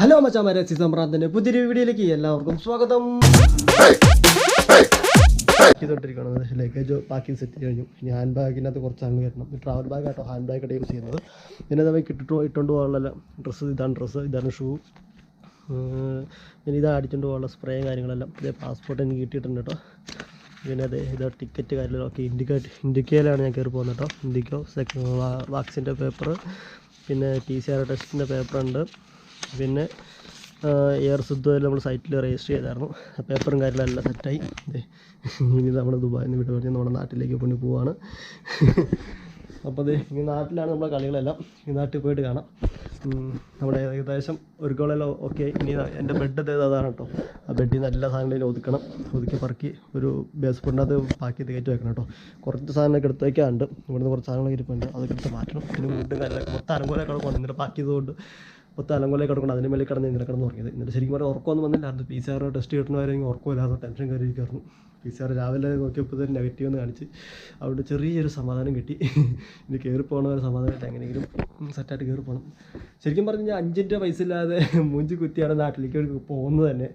Hello മച്ചാമാരെ, സീസംബ്രാന്തിന്റെ പുതിയൊരു വീഡിയോയിലേക്ക് എല്ലാവർക്കും സ്വാഗതം. ചെയ്തുകൊണ്ടിരിക്കുന്നത് ലഗേജ് പാക്കിങ് സെറ്റ് കഴിഞ്ഞു. ഇനി ഹാൻഡ് ബാഗിനകത്ത് കുറച്ച് സാധനങ്ങൾ കയറ്റണം. ട്രാവൽ ബാഗ് ആട്ടോ ഹാൻഡ് ബാഗായിട്ട് യൂസ് ചെയ്യുന്നത്. പിന്നെ നമുക്ക് ഇട്ടുകൊണ്ട് പോകാനുള്ള ഡ്രസ്സ്, ഇതാണ് ഷൂ, പിന്നെ ഇതാണ് അടിച്ചുകൊണ്ട് പോകാനുള്ള സ്പ്രേയും കാര്യങ്ങളെല്ലാം. ഇതേ പാസ്പോർട്ട് എനിക്ക് കിട്ടിയിട്ടുണ്ട് കേട്ടോ. പിന്നെ ഇത് ടിക്കറ്റ് കാര്യങ്ങളൊക്കെ ഇന്ത്യക്കയിലാണ് ഞാൻ കയറി പോകുന്നത് കേട്ടോ. ഇന്ത്യക്കോ വാക്സിൻ്റെ പേപ്പർ, പിന്നെ PCR ടെസ്റ്റിൻ്റെ പേപ്പറുണ്ട്, പിന്നെ എയർ സുദ്ധയിൽ നമ്മൾ സൈറ്റിൽ രജിസ്റ്റർ ചെയ്തായിരുന്നു. പേപ്പറും കാര്യങ്ങളെല്ലാം സെറ്റായി. ഇനി നമ്മൾ ദുബായിൽ നിന്ന് വിട്ട് പറഞ്ഞ് നമ്മുടെ നാട്ടിലേക്ക് കൊണ്ട് പോവാണ്. അപ്പോൾ ഈ നാട്ടിലാണ് നമ്മളെ കളികളെല്ലാം. ഈ നാട്ടിൽ പോയിട്ട് കാണാം. നമ്മുടെ ഏകദേശം ഒരുക്കോളെല്ലാം ഓക്കെ. ഇനി എൻ്റെ ബെഡ് അതാണ് കേട്ടോ. ആ ബെഡിൽ നിന്ന് എല്ലാ സാധനങ്ങളിലും ഒതുക്കി പറക്കി ഒരു ബേസ്മെൻറ്റിനകത്ത് പാക്ക് ചെയ്ത് കയറ്റി വെക്കണം കേട്ടോ. കുറച്ച് സാധനങ്ങളൊക്കെ എടുത്ത് വയ്ക്കാറുണ്ട്. ഇവിടുന്ന് കുറച്ച് സാധനങ്ങൾ ഇരിപ്പുണ്ട്, അതൊക്കെ എടുത്ത് മാറ്റണം. പിന്നെ ഫുഡ് കാര്യങ്ങളൊക്കെ മൊത്തം അലങ്കോലൊക്കെ കിടക്കണം. ഇന്നലെ പാക്ക് ചെയ്തുകൊണ്ട് മൊത്തം അലങ്കോലൊക്കെ കിടക്കണം. അതിന് മേലെ ഇന്നലെ കിടന്ന് ഉറങ്ങിയത്. ഇന്നലെ ശരിക്കും പറഞ്ഞാൽ ഉറക്കമൊന്നും വന്നില്ലായിരുന്നു. PCR ടെസ്റ്റ് കിട്ടുന്നവരെങ്കിൽ ഉറക്കമില്ലായിരുന്നു, ടെൻഷൻ കയറിയിരിക്കായിരുന്നു. PCR രാവിലെ നോക്കിയപ്പോൾ തന്നെ നെഗറ്റീവ് എന്ന് കാണിച്ച്. അവിടെ ചെറിയൊരു സമാധാനം കിട്ടി. ഇനി കയറി പോകണ ഒരു സമാധാനമില്ല, എങ്ങനെയെങ്കിലും സെറ്റായിട്ട് കയറി പോകണം. ശരിക്കും പറഞ്ഞാൽ 5 രൂപ പൈസ ഇല്ലാതെ മൂഞ്ചി കുത്തിയാണ് നാട്ടിലേക്ക് പോകുന്നത് തന്നെ.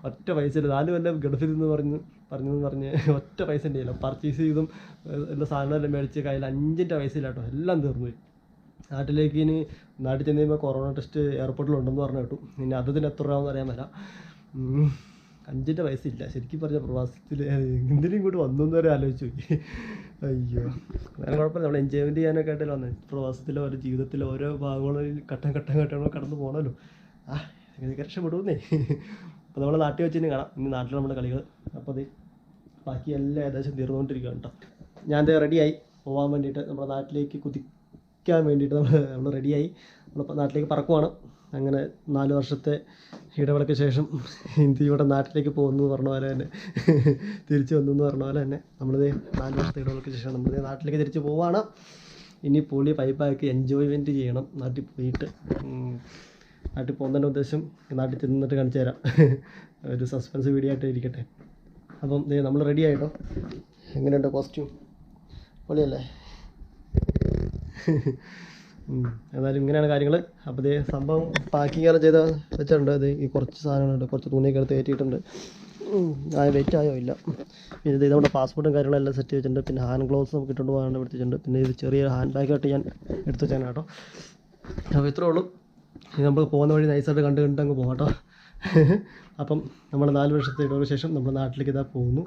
ഒറ്റ പൈസ ഇല്ല. 4 കൊല്ലം ഗൾഫിൽ നിന്ന് പറഞ്ഞ് ഒറ്റ പൈസ ഉണ്ടായില്ല. പർച്ചേസ് ചെയ്തും എല്ലാ സാധനമെല്ലാം മേടിച്ച് കയ്യിൽ 5 രൂപ പൈസ ഇല്ല കേട്ടോ. എല്ലാം തീർന്നു പോയി. നാട്ടിലേക്ക് ഇനി നാട്ടിൽ ചെന്ന് കഴിയുമ്പോൾ കൊറോണ ടെസ്റ്റ് എയർപോർട്ടിലുണ്ടെന്ന് പറഞ്ഞു കേട്ടു. ഇനി അതിന് എത്ര രൂപ അറിയാൻ പറ്റില്ല. 5 രൂപ പൈസ ഇല്ല. ശരിക്കും പറഞ്ഞാൽ പ്രവാസത്തിൽ എന്തിനും ഇങ്ങോട്ട് വന്നു വരെ ആലോചിച്ച് പോയി. അയ്യോ, അങ്ങനെ കുഴപ്പമില്ല. നമ്മൾ എൻജോയ്മെൻറ്റ് ചെയ്യാനൊക്കെ ആയിട്ടല്ലോ വന്നത്. പ്രവാസത്തിലെ ഓരോ ജീവിതത്തിലെ ഓരോ ഭാഗങ്ങളിൽ ഘട്ടം കടന്നു പോകണമല്ലോ. എനിക്ക് രക്ഷപ്പെടുന്നേ. അപ്പോൾ നമ്മൾ നാട്ടിൽ വെച്ച് തന്നെ കാണാം. ഇനി നാട്ടിൽ നമ്മുടെ കളികൾ. അപ്പോൾ ബാക്കി എല്ലാം ഏകദേശം തീർന്നുകൊണ്ടിരിക്കുകയാണ് കേട്ടോ. ഞാൻ റെഡിയായി പോകാൻ വേണ്ടിയിട്ട്. നമ്മുടെ നാട്ടിലേക്ക് കുതിക്കാൻ വേണ്ടിയിട്ട് നമ്മൾ റെഡിയായി. നമ്മളിപ്പോൾ നാട്ടിലേക്ക് പറക്കുവാണ്. അങ്ങനെ 4 വർഷത്തെ ഇടവേളയ്ക്ക് ശേഷം ഇന്ത്യയുടെ നാട്ടിലേക്ക് പോകുന്നു പറഞ്ഞ പോലെ തന്നെ, തിരിച്ചു വന്നു എന്ന് പറഞ്ഞ പോലെ തന്നെ നമ്മളിത് 4 വർഷത്തെ ഇടവേളയ്ക്ക് ശേഷം നമ്മളിത് നാട്ടിലേക്ക് തിരിച്ച് പോവുകയാണ്. ഇനി പൊളി പൈപ്പാക്കി എൻജോയ്മെൻറ്റ് ചെയ്യണം നാട്ടിൽ പോയിട്ട്. നാട്ടിൽ പോകുന്നതിൻ്റെ ഉദ്ദേശം നാട്ടിൽ ചെന്നിട്ട് കാണിച്ചു തരാം. ഒരു സസ്പെൻസ് വീഡിയോ ആയിട്ട് ഇരിക്കട്ടെ. അപ്പം നമ്മൾ റെഡി ആയിട്ടോ. എങ്ങനെയുണ്ട് കോസ്റ്റ്യൂം? പൊളിയല്ലേ? എന്നാലും ഇങ്ങനെയാണ് കാര്യങ്ങൾ. അപ്പോൾ സംഭവം പാക്കിങ് എല്ലാം ചെയ്ത് വെച്ചിട്ടുണ്ട്. ഈ കുറച്ച് സാധനങ്ങളുണ്ട്, കുറച്ച് തുണിയൊക്കെ എടുത്ത് കയറ്റിയിട്ടുണ്ട്. വെയിറ്റ് ആയോ ഇല്ല. പിന്നെ ഇത് നമ്മുടെ പാസ്പോർട്ടും കാര്യങ്ങളെല്ലാം സെറ്റ് വെച്ചിട്ടുണ്ട്. പിന്നെ ഹാൻഡ് ഗ്ലൗസ് നമുക്ക് ഇട്ടുകൊണ്ട് പോകാണ്ട് എടുത്തിട്ടുണ്ട്. പിന്നെ ഇത് ചെറിയ ഹാൻഡ് ബാഗായിട്ട് ഞാൻ എടുത്ത് വെച്ചാണ് കേട്ടോ. അപ്പോൾ ഇത്രേ ഉള്ളൂ. ഇത് നമുക്ക് പോകുന്ന വഴി നൈസായിട്ട് കണ്ട് അങ്ങ് പോകാം കേട്ടോ. അപ്പം നമ്മൾ 4 വർഷത്തെ ഇടവേളയ്ക്ക് ശേഷം നമ്മുടെ നാട്ടിലേക്ക് പോകുന്നു.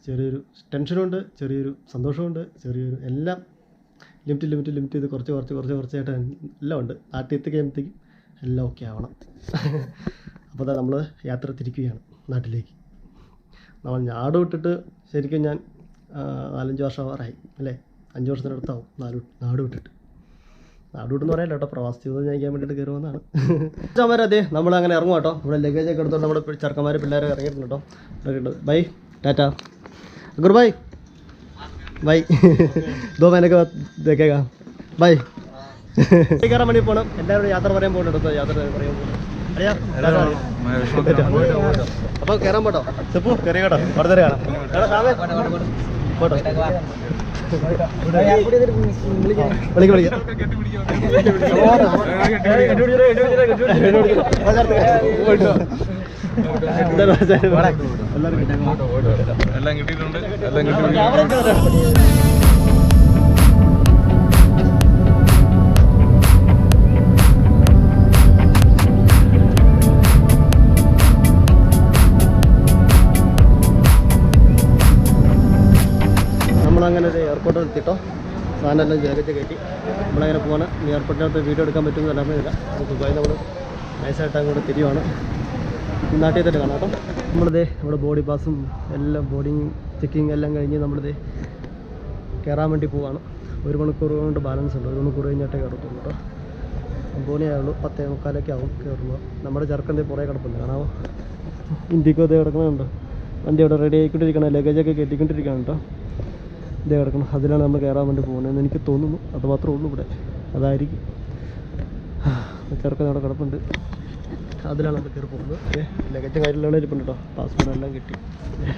ചെറിയൊരു ടെൻഷനുണ്ട്, ചെറിയൊരു സന്തോഷമുണ്ട്, ചെറിയൊരു എല്ലാം ലിമിറ്റ് ചെയ്ത് കുറച്ചായിട്ട് എല്ലാം ഉണ്ട്. നാട്ടിൽ എത്തിക്കഴിയുമ്പോഴത്തേക്കും എല്ലാം ഓക്കെ ആവണം. അപ്പോൾ നമ്മൾ യാത്ര തിരിക്കുകയാണ് നാട്ടിലേക്ക്. നമ്മൾ നാട് വിട്ടിട്ട് ശരിക്കും ഞാൻ 4-5 വർഷം ആവാറായി അല്ലേ? 5 വർഷത്തിനടുത്താവും നാട് വിട്ടിട്ട്. നാട് വിട്ടെന്ന് പറയാൻ കേട്ടോ, പ്രവാസ ജീവിതം നയിക്കാൻ വേണ്ടിയിട്ട് കയറി വന്നതാണ്. അതെ, നമ്മളങ്ങനെ ഇറങ്ങും കേട്ടോ. നമ്മുടെ ലഗേജൊക്കെ എടുത്തോണ്ട് നമ്മുടെ ചെറുക്കന്മാർ പിള്ളേരെ ഇറങ്ങിയിട്ടുണ്ട് കേട്ടോ. Bye, tata, goodbye. Bye 2 महीने के बाद देखेगा. बाय. കയറാൻ വേണ്ടി പോകണം. എല്ലാവരും യാത്ര പറയാൻ പോകുന്നുണ്ട്. അപ്പോൾ കയറാൻ പോട്ടോ. ചെപ്പു കയറി കേട്ടോ. അവിടെ കാണാം പോട്ടോ. എല്ലാം കിട്ടിയിട്ടുണ്ട്. നമ്മളങ്ങനെ ഒരു എയർപോർട്ടിൽ എത്തിട്ടോ. സാധനം എല്ലാം ജാക്കറ്റ് കയറ്റി നമ്മളങ്ങനെ പോവാണ്. എയർപോർട്ടിനകത്ത് വീഡിയോ എടുക്കാൻ പറ്റുമെന്ന് അറിയാമില്ല. ദുബായിൽ നമ്മൾ നൈസായിട്ട് അങ്ങോട്ട് തിരിയുവാണ്. നാട്ടിൽ തന്നെ കാണാം കേട്ടോ. നമ്മുടെ ബോഡി പാസും എല്ലാം ബോർഡിങ് ചെക്കിങ് എല്ലാം കഴിഞ്ഞ് നമ്മളിത് കയറാൻ വേണ്ടി പോവാണ്. 1 മണിക്കൂർ കൊണ്ട് ബാലൻസ് ഉണ്ട്. 1 മണിക്കൂർ കഴിഞ്ഞിട്ടേ കയറത്തുള്ളൂ കേട്ടോ. 9 ആവുള്ളൂ. 10:45 ആവും കയറുമ്പോൾ. നമ്മുടെ ചെറുക്കൻ്റെ പുറകെ കിടപ്പുണ്ട്, കാണാമോ? ഇന്ത്യക്കും അതേ കിടക്കണുണ്ട്. വണ്ടി അവിടെ റെഡി ആയിക്കൊണ്ടിരിക്കണം. ലഗേജൊക്കെ കയറ്റിക്കൊണ്ടിരിക്കണം കേട്ടോ. ഇതേ കിടക്കണം. അതിലാണ് നമ്മൾ കയറാൻ വേണ്ടി പോകുന്നതെന്ന് എനിക്ക് തോന്നുന്നു. അത് മാത്രമേ ഉള്ളൂ ഇവിടെ. അതായിരിക്കും. ചെറുക്കൻ അവിടെ കിടപ്പുണ്ട്. അതിലാണ് നമ്മൾ കയറി പോകുന്നത്. ലഗേജും കാര്യമെല്ലാം ഇരിപ്പുണ്ട് കേട്ടോ. പാസ്പോർട്ട് എല്ലാം കിട്ടി,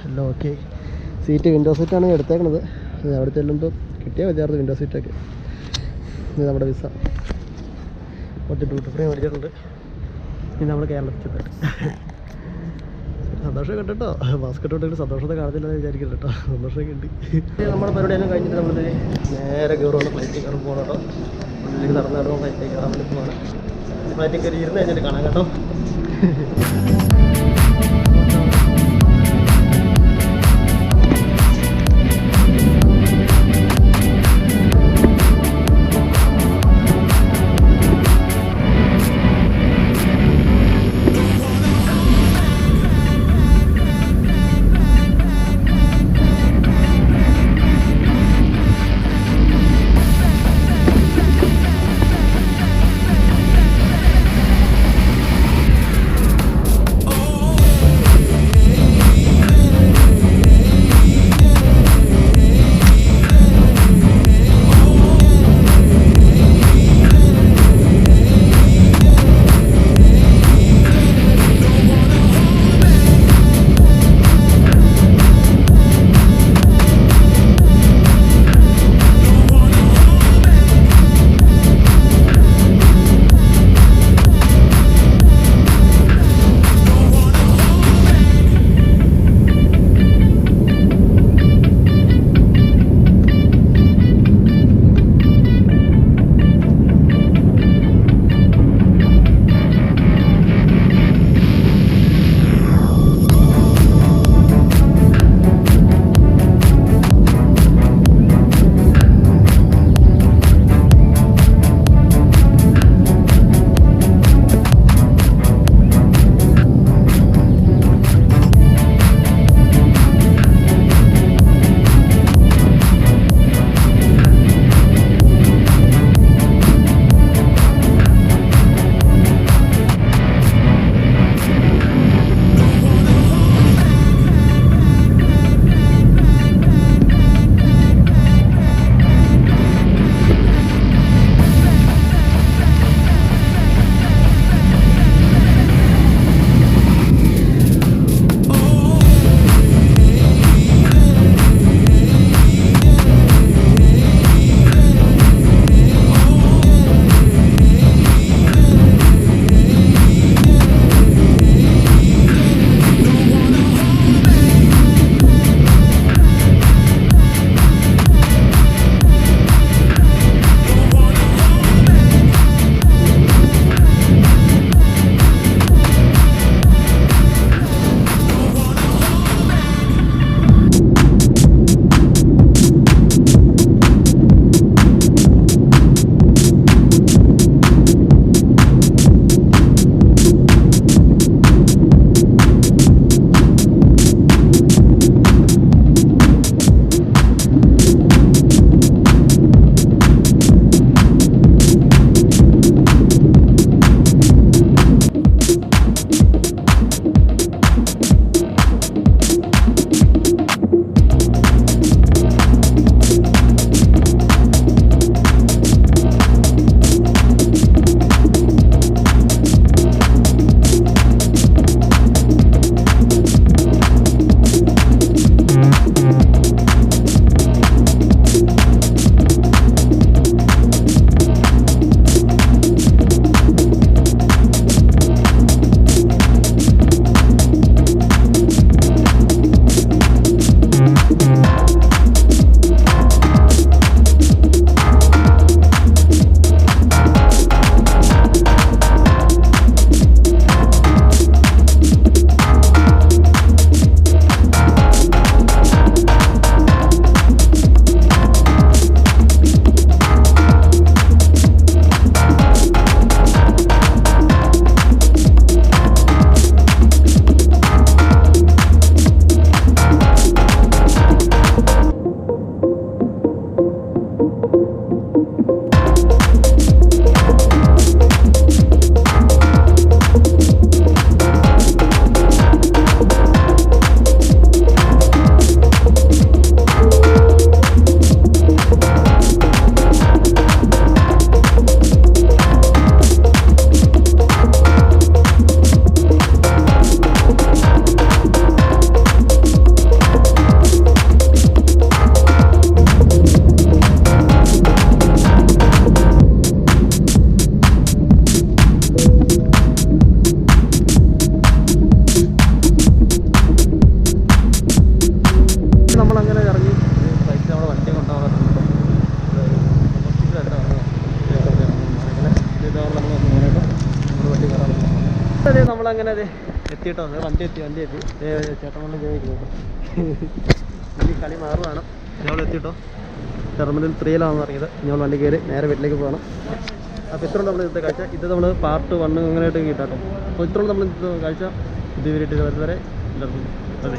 എല്ലാം ഓക്കെ. സീറ്റ് വിൻഡോ സീറ്റാണ് എടുത്തേക്കണത്. അവിടെ ചെല്ലുമ്പോൾ കിട്ടിയാൽ വിചാരിച്ചു വിൻഡോ സീറ്റൊക്കെ. ഇത് നമ്മുടെ വിസ. കുറച്ച് ഡ്യൂട്ടി ഫ്രീ മേടിച്ചിട്ടുണ്ട്. ഇനി നമ്മൾ കേരളത്തിൽ ചെന്നിട്ട് സന്തോഷമൊക്കെ ഉണ്ട് കേട്ടോ. ബാസ്കറ്റ് തൊട്ടിട്ട് സന്തോഷത്തെ കാണത്തില്ലെന്ന് വിചാരിക്കില്ല കേട്ടോ. സന്തോഷമൊക്കെ ഉണ്ട്. നമ്മുടെ പരിപാടിയെല്ലാം കഴിഞ്ഞിട്ട് നമ്മൾ നേരെ കയറുവാണ്. ഫ്ലൈറ്റിൽ കയറി പോകണം കേട്ടോ. ഉള്ളിലേക്ക് നടന്നു കിടക്കുമ്പോൾ ഫ്ലൈറ്റിൽ കയറാൻ വേണ്ടി പോവാണ്. ഫ്ലൈറ്റിൽ കയറി ഇരുന്ന് കഴിഞ്ഞിട്ട് കാണാം കേട്ടോ. നമ്മളങ്ങനെ അതെ എത്തിയിട്ടോ, വണ്ടി എത്തി ചേട്ടൻ വന്ന് ചോദിക്കുന്നു ഇനി കളി മാറുവാണ്. ഞങ്ങൾ എത്തിയിട്ടോ, ടെർമിനൽ 3-ലാണെന്ന് അറിയത്. ഞങ്ങൾ വണ്ടി കയറി നേരെ വീട്ടിലേക്ക് പോകണം. അപ്പോൾ ഇത്രയും നമ്മൾ ഇന്നത്തെ കാഴ്ച. ഇത് നമ്മൾ പാർട്ട് 1 അങ്ങനെയായിട്ട് കിട്ടാട്ടോ. അപ്പോൾ ഇത്രയും നമ്മൾ ഇന്നത്തെ കാഴ്ച. ഇത് വരെ എല്ലാവർക്കും അതെ.